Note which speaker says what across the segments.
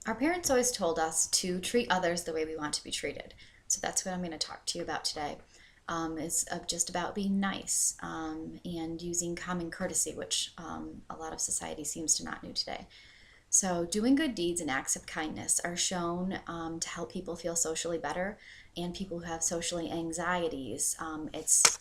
Speaker 1: Our parents always told us to treat others the way we want to be treated. So that's what I'm going to talk to you about today. Is just about being nice and using common courtesy, which a lot of society seems to not do today. So, doing good deeds and acts of kindness are shown to help people feel socially better, and people who have socially anxieties, it's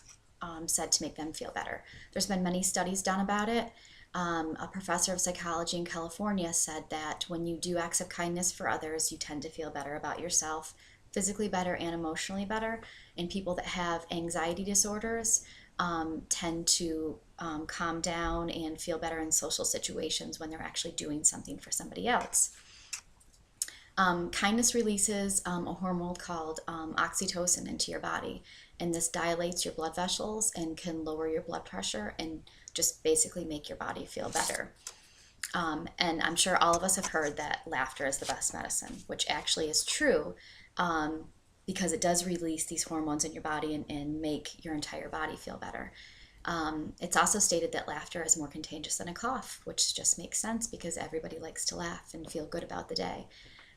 Speaker 1: said to make them feel better. There's been many studies done about it. A professor of psychology in California said that when you do acts of kindness for others, you tend to feel better about yourself, physically better and emotionally better. And people that have anxiety disorders tend to calm down and feel better in social situations when they're actually doing something for somebody else. Kindness releases a hormone called oxytocin into your body, and this dilates your blood vessels and can lower your blood pressure and just basically make your body feel better. And I'm sure all of us have heard that laughter is the best medicine, which actually is true because it does release these hormones in your body and make your entire body feel better. It's also stated that laughter is more contagious than a cough, which just makes sense because everybody likes to laugh and feel good about the day.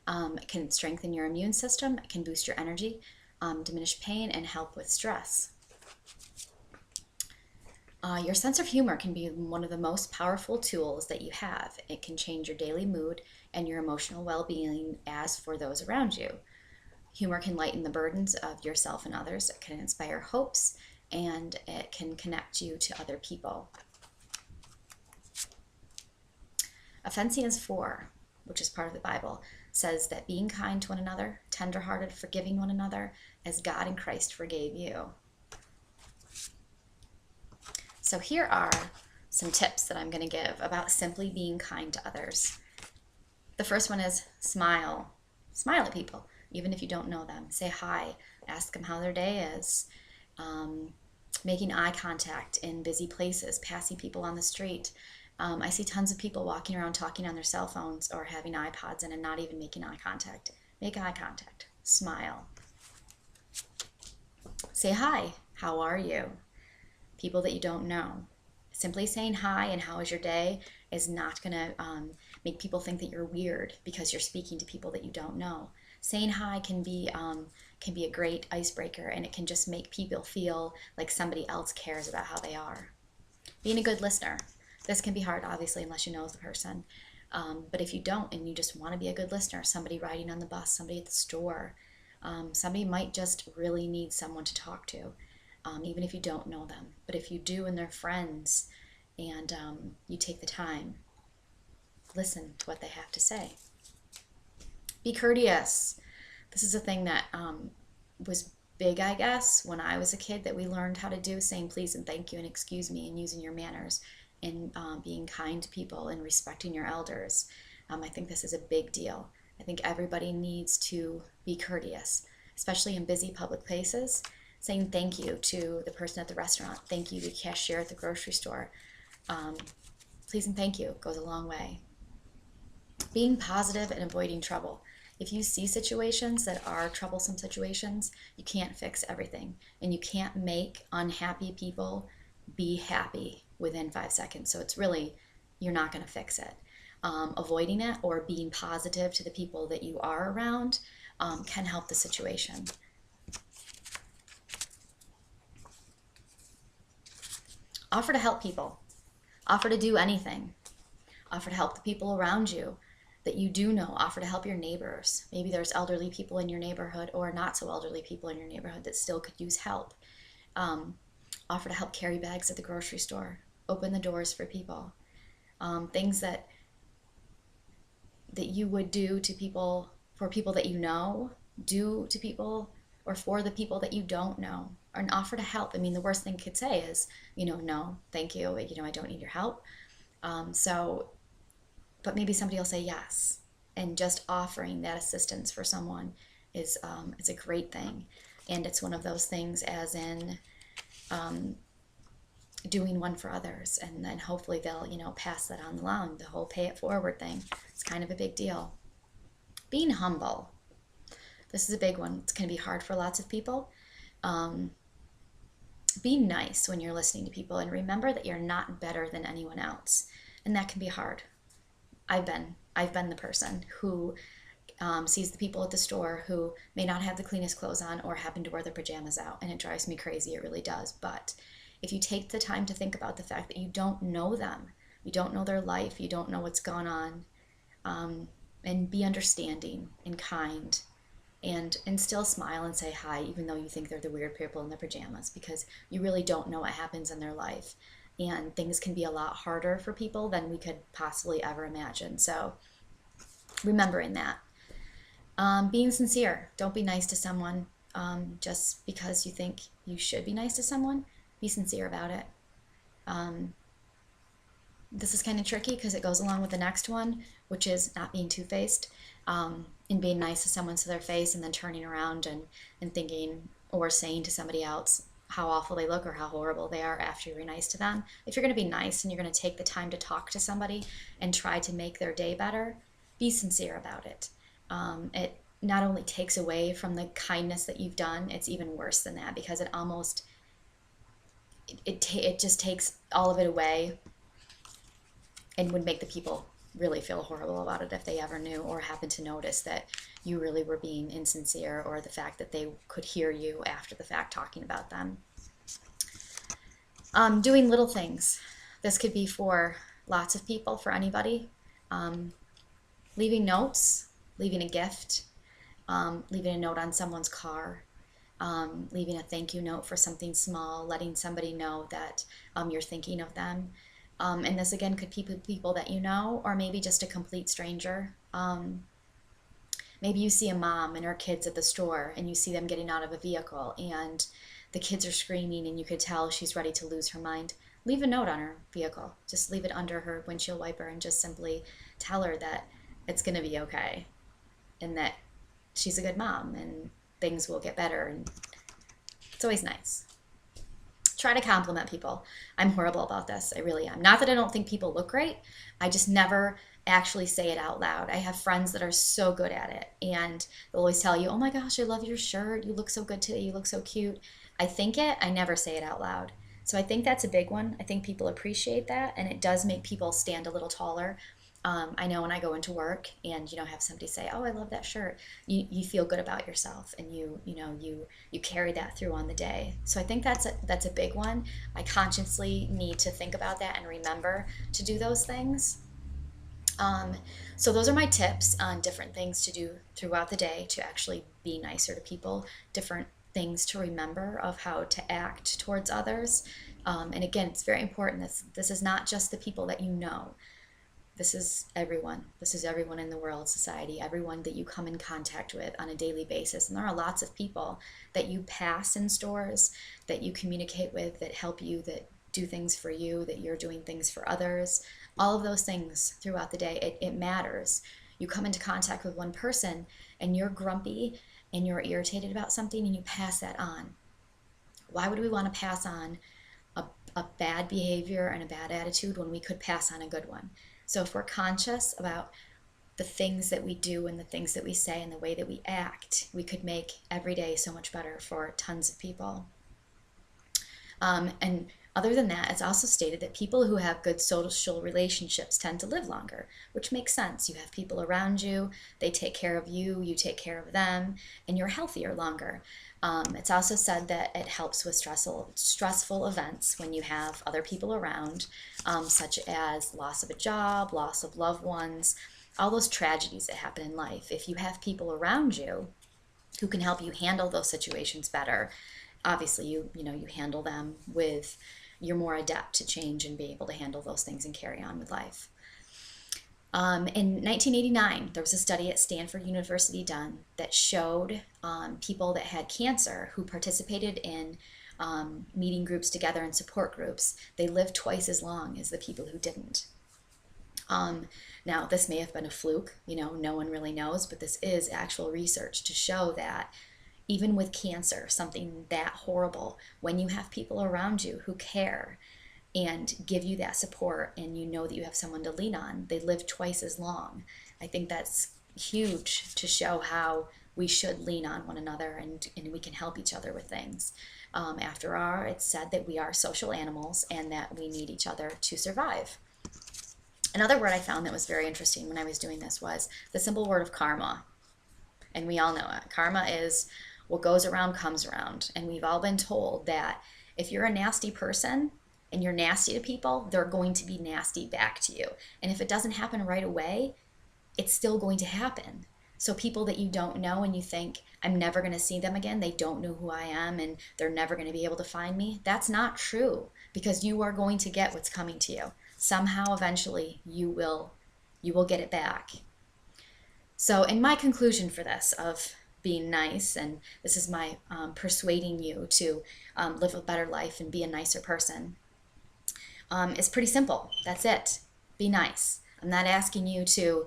Speaker 1: It can strengthen your immune system, it can boost your energy, diminish pain, and help with stress. Your sense of humor can be one of the most powerful tools that you have. It can change your daily mood and your emotional well being as for those around you. Humor can lighten the burdens of yourself and others, it can inspire hopes, and it can connect you to other people. Ephesians 4, which is part of the Bible, says that being kind to one another, tenderhearted, forgiving one another, as God in Christ forgave you. So here are some tips that I'm going to give about simply being kind to others. The first one is smile. Smile at people, even if you don't know them. Say hi. Ask them how their day is. Making eye contact in busy places, passing people on the street. I see tons of people walking around talking on their cell phones or having iPods in and not even making eye contact. Make eye contact. Smile. Say hi. How are you? People that you don't know. Simply saying hi and how is your day is not going to make people think that you're weird because you're speaking to people that you don't know. Saying hi can be a great icebreaker, and it can just make people feel like somebody else cares about how they are. Being a good listener. This can be hard, obviously, unless you know the person. But if you don't and you just want to be a good listener, somebody riding on the bus, somebody at the store, somebody might just really need someone to talk to, even if you don't know them. But if you do and they're friends and you take the time, listen to what they have to say. Be courteous. This is a thing that was big, I guess, when I was a kid, that we learned how to do, saying please and thank you and excuse me and using your manners and being kind to people and respecting your elders. I think this is a big deal. I think everybody needs to be courteous, especially in busy public places. Saying thank you to the person at the restaurant, thank you to the cashier at the grocery store. Please and thank you goes a long way. Being positive and avoiding trouble. If you see situations that are troublesome situations, you can't fix everything. And you can't make unhappy people be happy within 5 seconds. So it's really, you're not going to fix it. Avoiding it or being positive to the people that you are around can help the situation. Offer to help people. Offer to do anything. Offer to help the people around you that you do know. Offer to help your neighbors. Maybe there's elderly people in your neighborhood or not so elderly people in your neighborhood that still could use help. Offer to help carry bags at the grocery store. Open the doors for people. Things that you would do to people, for people that you know, do to people or for the people that you don't know. Or an offer to help. I mean, the worst thing you could say is, no, thank you, I don't need your help. But maybe somebody will say yes. And just offering that assistance for someone is a great thing. And it's one of those things as in doing one for others. And then hopefully they'll, pass that on along. The whole pay it forward thing. It's kind of a big deal. Being humble. This is a big one. It's going to be hard for lots of people. Be nice when you're listening to people and remember that you're not better than anyone else. And that can be hard. I've I've been the person who sees the people at the store who may not have the cleanest clothes on or happen to wear their pajamas out, and it drives me crazy. It really does. But if you take the time to think about the fact that you don't know them, you don't know their life, you don't know what's gone on, and be understanding and kind, and still smile and say hi, even though you think they're the weird people in their pajamas, because you really don't know what happens in their life. And things can be a lot harder for people than we could possibly ever imagine. So remembering that. Being sincere. Don't be nice to someone just because you think you should be nice to someone. Be sincere about it. This is kind of tricky because it goes along with the next one, which is not being two-faced, and being nice to someone to their face and then turning around and thinking or saying to somebody else how awful they look or how horrible they are after you're nice to them. If you're going to be nice and you're going to take the time to talk to somebody and try to make their day better, be sincere about it. It not only takes away from the kindness that you've done, it's even worse than that, because it almost it just takes all of it away and would make the people really feel horrible about it if they ever knew or happened to notice that you really were being insincere, or the fact that they could hear you after the fact talking about them. Doing little things. This could be for lots of people, for anybody. Leaving notes, leaving a gift, leaving a note on someone's car, leaving a thank you note for something small, letting somebody know that you're thinking of them. And this again could be people that you know, or maybe just a complete stranger. Maybe you see a mom and her kids at the store, and you see them getting out of a vehicle, and the kids are screaming, and you could tell she's ready to lose her mind. Leave a note on her vehicle. Just leave it under her windshield wiper, and just simply tell her that it's going to be okay, and that she's a good mom, and things will get better. And it's always nice. Try to compliment people. I'm horrible about this. I really am. Not that I don't think people look great. I just never actually say it out loud. I have friends that are so good at it, and they'll always tell you, oh my gosh, I love your shirt. You look so good today. You look so cute. I think it. I never say it out loud. So I think that's a big one. I think people appreciate that, and it does make people stand a little taller. I know when I go into work and have somebody say, "Oh, I love that shirt," you feel good about yourself, and you carry that through on the day. So I think that's a big one. I consciously need to think about that and remember to do those things. So those are my tips on different things to do throughout the day to actually be nicer to people, different things to remember of how to act towards others. And again, it's very important. This is not just the people that you know. This is everyone. This is everyone in the world, society, everyone that you come in contact with on a daily basis. And there are lots of people that you pass in stores, that you communicate with, that help you, that do things for you, that you're doing things for others. All of those things throughout the day, it matters. You come into contact with one person and you're grumpy and you're irritated about something, and you pass that on. Why would we want to pass on a bad behavior and a bad attitude when we could pass on a good one? So if we're conscious about the things that we do and the things that we say and the way that we act, we could make every day so much better for tons of people. And other than that, it's also stated that people who have good social relationships tend to live longer, which makes sense. You have people around you, they take care of you, you take care of them, and you're healthier longer. It's also said that it helps with stressful events when you have other people around, such as loss of a job, loss of loved ones, all those tragedies that happen in life. If you have people around you who can help you handle those situations better, obviously you handle them with, you're more adept to change and be able to handle those things and carry on with life. In 1989, there was a study at Stanford University done that showed people that had cancer who participated in meeting groups together and support groups, they lived twice as long as the people who didn't. Now, this may have been a fluke, no one really knows, but this is actual research to show that even with cancer, something that horrible, when you have people around you who care and give you that support, and that you have someone to lean on, they live twice as long. I think that's huge to show how we should lean on one another, and we can help each other with things. After all, it's said that we are social animals and that we need each other to survive. Another word I found that was very interesting when I was doing this was the simple word of karma. And we all know it. Karma is what goes around comes around. And we've all been told that if you're a nasty person and you're nasty to people, they're going to be nasty back to you. And if it doesn't happen right away, it's still going to happen. So people that you don't know and you think, I'm never going to see them again, they don't know who I am and they're never going to be able to find me, that's not true, because you are going to get what's coming to you. Somehow eventually you will get it back. So in my conclusion for this of being nice, and this is my persuading you to live a better life and be a nicer person, it's pretty simple. That's it. Be nice. I'm not asking you to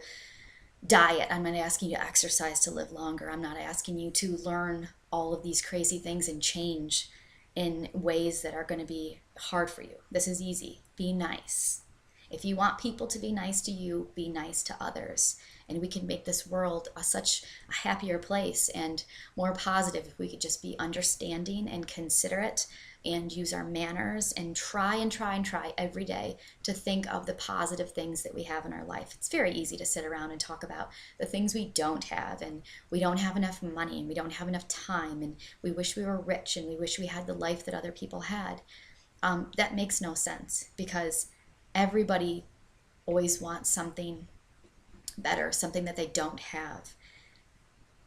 Speaker 1: diet. I'm not asking you to exercise to live longer. I'm not asking you to learn all of these crazy things and change in ways that are going to be hard for you. This is easy. Be nice. If you want people to be nice to you, be nice to others. And we can make this world such a happier place and more positive if we could just be understanding and considerate and use our manners and try and try and try every day to think of the positive things that we have in our life. It's very easy to sit around and talk about the things we don't have, and we don't have enough money, and we don't have enough time, and we wish we were rich, and we wish we had the life that other people had. That makes no sense, because everybody always wants something better, something that they don't have,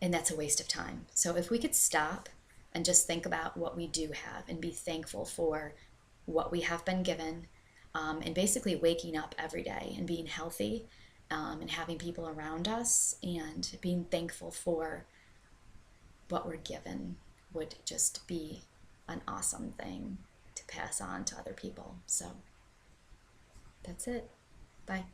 Speaker 1: and that's a waste of time. So if we could stop and just think about what we do have and be thankful for what we have been given, and basically waking up every day and being healthy, and having people around us and being thankful for what we're given, would just be an awesome thing to pass on to other people. So that's it. Bye.